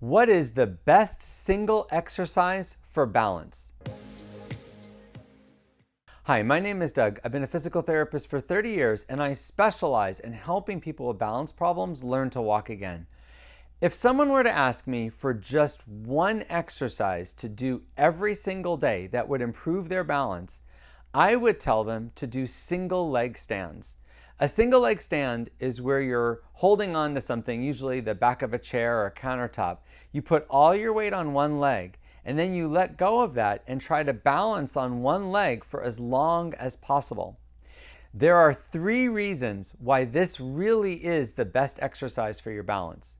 What is the best single exercise for balance? Hi, my name is Doug. I've been a physical therapist for 30 years and I specialize in helping people with balance problems learn to walk again. If someone were to ask me for just one exercise to do every single day that would improve their balance, I would tell them to do single leg stands. A single leg stand is where you're holding on to something, usually the back of a chair or a countertop. You put all your weight on one leg and then you let go of that and try to balance on one leg for as long as possible. There are 3 reasons why this really is the best exercise for your balance.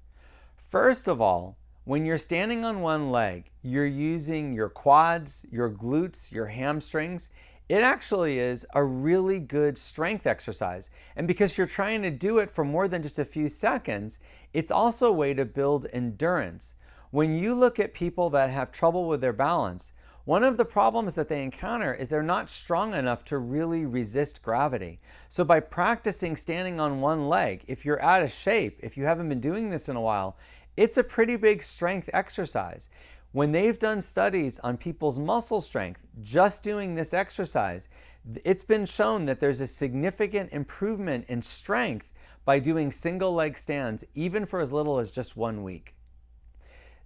First of all, when you're standing on one leg, you're using your quads, your glutes, your hamstrings. It actually is a really good strength exercise. And because you're trying to do it for more than just a few seconds, it's also a way to build endurance. When you look at people that have trouble with their balance, one of the problems that they encounter is they're not strong enough to really resist gravity. So by practicing standing on one leg, if you're out of shape, if you haven't been doing this in a while, it's a pretty big strength exercise. When they've done studies on people's muscle strength, just doing this exercise, it's been shown that there's a significant improvement in strength by doing single leg stands, even for as little as just 1 week.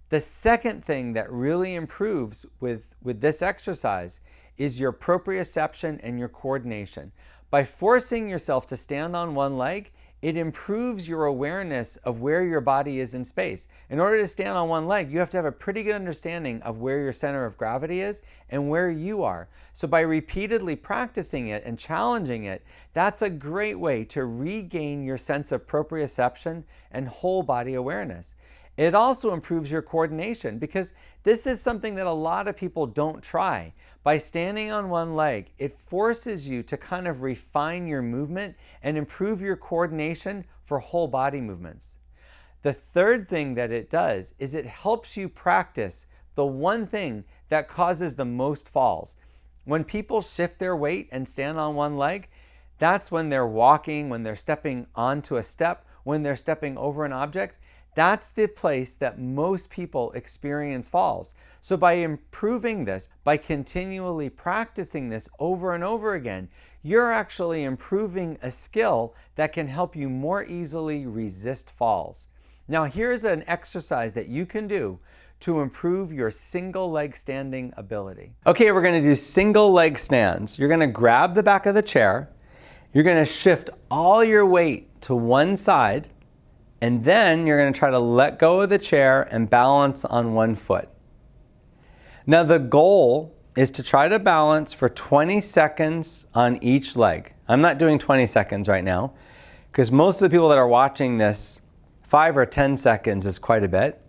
The second thing that really improves with this exercise is your proprioception and your coordination. By forcing yourself to stand on one leg, it improves your awareness of where your body is in space. In order to stand on one leg, you have to have a pretty good understanding of where your center of gravity is and where you are. So by repeatedly practicing it and challenging it, that's a great way to regain your sense of proprioception and whole body awareness. It also improves your coordination because this is something that a lot of people don't try. By standing on one leg, it forces you to kind of refine your movement and improve your coordination for whole body movements. The third thing that it does is it helps you practice the one thing that causes the most falls. When people shift their weight and stand on one leg, that's when they're walking, when they're stepping onto a step, when they're stepping over an object. That's the place that most people experience falls. So by improving this, by continually practicing this over and over again, you're actually improving a skill that can help you more easily resist falls. Now here's an exercise that you can do to improve your single leg standing ability. Okay, we're going to do single leg stands. You're going to grab the back of the chair. You're going to shift all your weight to one side. And then you're going to try to let go of the chair and balance on one foot. Now the goal is to try to balance for 20 seconds on each leg. I'm not doing 20 seconds right now because most of the people that are watching this, 5 or 10 seconds is quite a bit.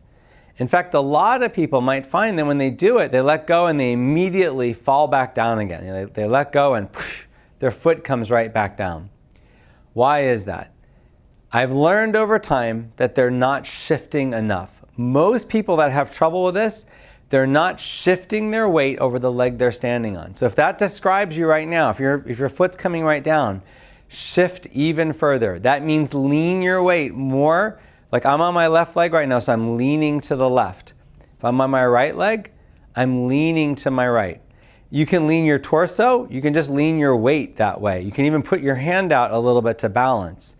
In fact, a lot of people might find that when they do it, they let go and they immediately fall back down again. They let go and their foot comes right back down. Why is that? I've learned over time that they're not shifting enough. Most people that have trouble with this, they're not shifting their weight over the leg they're standing on. So if that describes you right now, if your foot's coming right down, shift even further. That means lean your weight more. Like I'm on my left leg right now, so I'm leaning to the left. If I'm on my right leg, I'm leaning to my right. You can lean your torso, you can just lean your weight that way. You can even put your hand out a little bit to balance.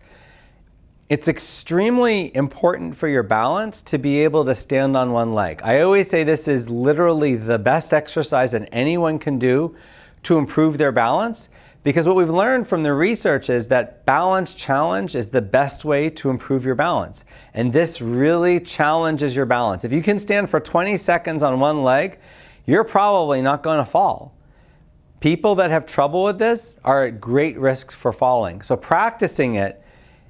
It's extremely important for your balance to be able to stand on one leg. I always say this is literally the best exercise that anyone can do to improve their balance, because what we've learned from the research is that balance challenge is the best way to improve your balance. And this really challenges your balance. If you can stand for 20 seconds on one leg, you're probably not going to fall. People that have trouble with this are at great risks for falling. So practicing it,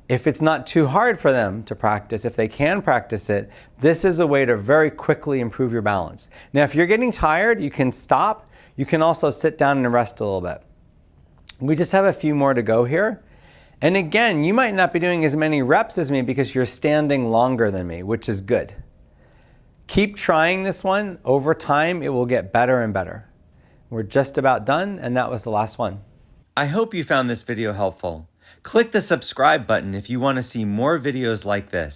if it's not too hard for them to practice, if they can practice it, this is a way to very quickly improve your balance. Now, if you're getting tired, you can stop. You can also sit down and rest a little bit. We just have a few more to go here. And again, you might not be doing as many reps as me because you're standing longer than me, which is good. Keep trying this one. Over time, it will get better and better. We're just about done, and that was the last one. I hope you found this video helpful. Click the subscribe button if you want to see more videos like this.